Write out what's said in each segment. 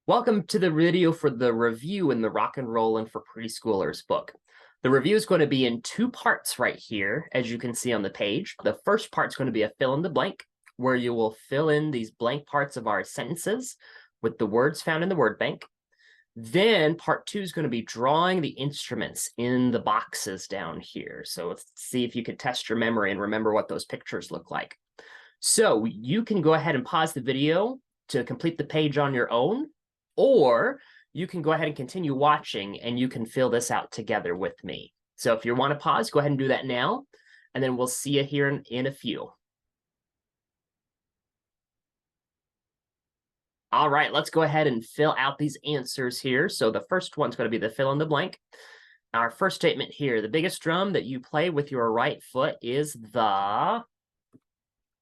Welcome to the video for the review in the Rock and Rollin' for Preschoolers book. The review is going to be in two parts right here, as you can see on the page. The first part is going to be a fill in the blank, where you will fill in these blank parts of our sentences with the words found in the word bank. Then part two is going to be drawing the instruments in the boxes down here. So let's see if you could test your memory and remember what those pictures look like. So you can go ahead and pause the video to complete the page on your own, or you can go ahead and continue watching and you can fill this out together with me. So if you want to pause, go ahead and do that now, and then we'll see you here in a few. All right, let's go ahead and fill out these answers here. So the first one's going to be the fill in the blank. Our first statement here, the biggest drum that you play with your right foot is the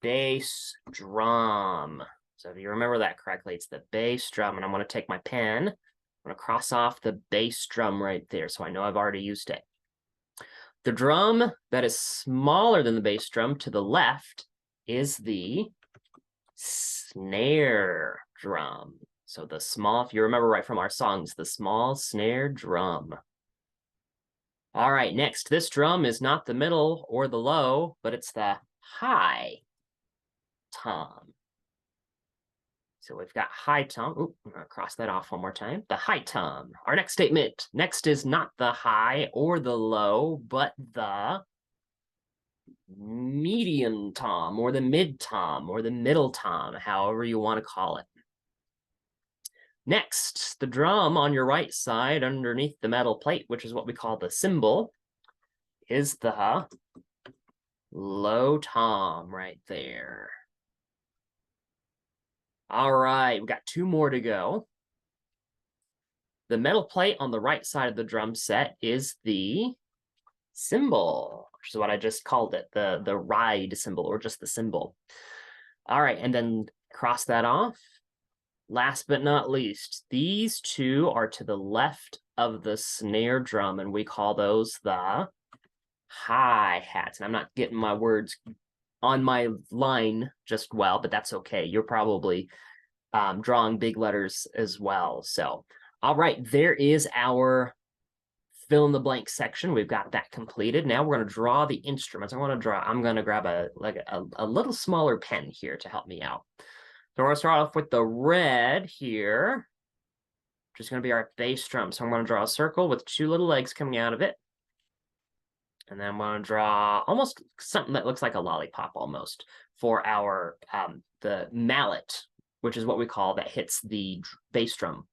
bass drum. So if you remember that correctly, it's the bass drum. And I'm going to take my pen. I'm going to cross off the bass drum right there, so I know I've already used it. The drum that is smaller than the bass drum to the left is the snare drum. So the small, if you remember right from our songs, the small snare drum. All right, next, this drum is not the middle or the low, but it's the high tom. So we've got high tom. Ooh, I'm going to cross that off one more time. The high tom. Our next statement. Next is not the high or the low, but the medium tom or the mid tom or the middle tom, however you want to call it. Next, the drum on your right side underneath the metal plate, which is what we call the cymbal, is the low tom right there. All right, we've got two more to go. The metal plate on the right side of the drum set is the cymbal, which is what I just called it, the ride cymbal, or just the cymbal. All right, and then cross that off. Last but not least, these two are to the left of the snare drum, and we call those the hi-hats. And I'm not getting my words on my line just well, but that's okay. You're probably drawing big letters as well. So, all right, there is our fill in the blank section. We've got that completed. Now we're going to draw the instruments. I'm going to grab a little smaller pen here to help me out. So we're going to start off with the red here, which is going to be our bass drum. So I'm going to draw a circle with two little legs coming out of it. And then I'm going to draw almost something that looks like a lollipop almost for our the mallet, which is what we call that hits the bass drum.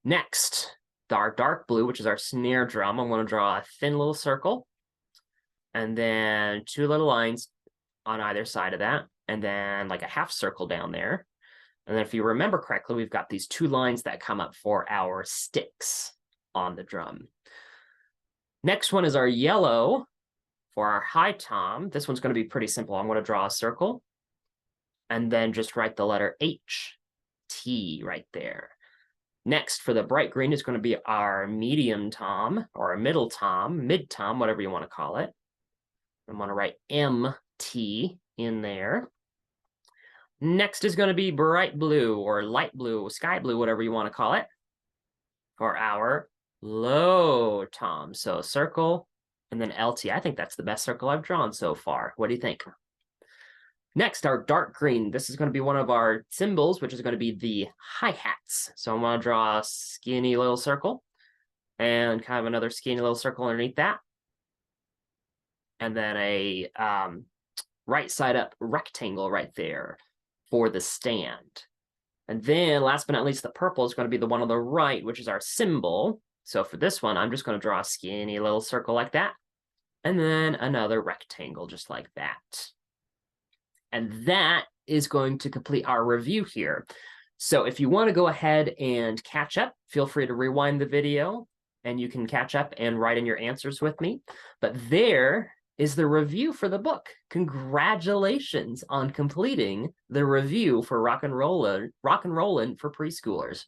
Next, our dark blue, which is our snare drum. I'm going to draw a thin little circle and then two little lines on either side of that, and then like a half circle down there. And then if you remember correctly, we've got these two lines that come up for our sticks on the drum. Next one is our yellow for our high tom. This one's going to be pretty simple. I'm going to draw a circle and then just write the letter H, T right there. Next, for the bright green is going to be our medium tom or a middle tom, mid tom, whatever you want to call it. I'm going to write M, T in there. Next is going to be bright blue or light blue, sky blue, whatever you want to call it, for our low tom. So circle and then LT. I think that's the best circle I've drawn so far. What do you think? Next, our dark green. This is going to be one of our cymbals, which is going to be the hi-hats. So I'm going to draw a skinny little circle and kind of another skinny little circle underneath that. And then a right side up rectangle right there for the stand. And then last but not least, the purple is going to be the one on the right, which is our cymbal. So for this one, I'm just going to draw a skinny little circle like that. And then another rectangle just like that. And that is going to complete our review here. So if you want to go ahead and catch up, feel free to rewind the video and you can catch up and write in your answers with me. But there is the review for the book. Congratulations on completing the review for Rock and Rollin' for Preschoolers.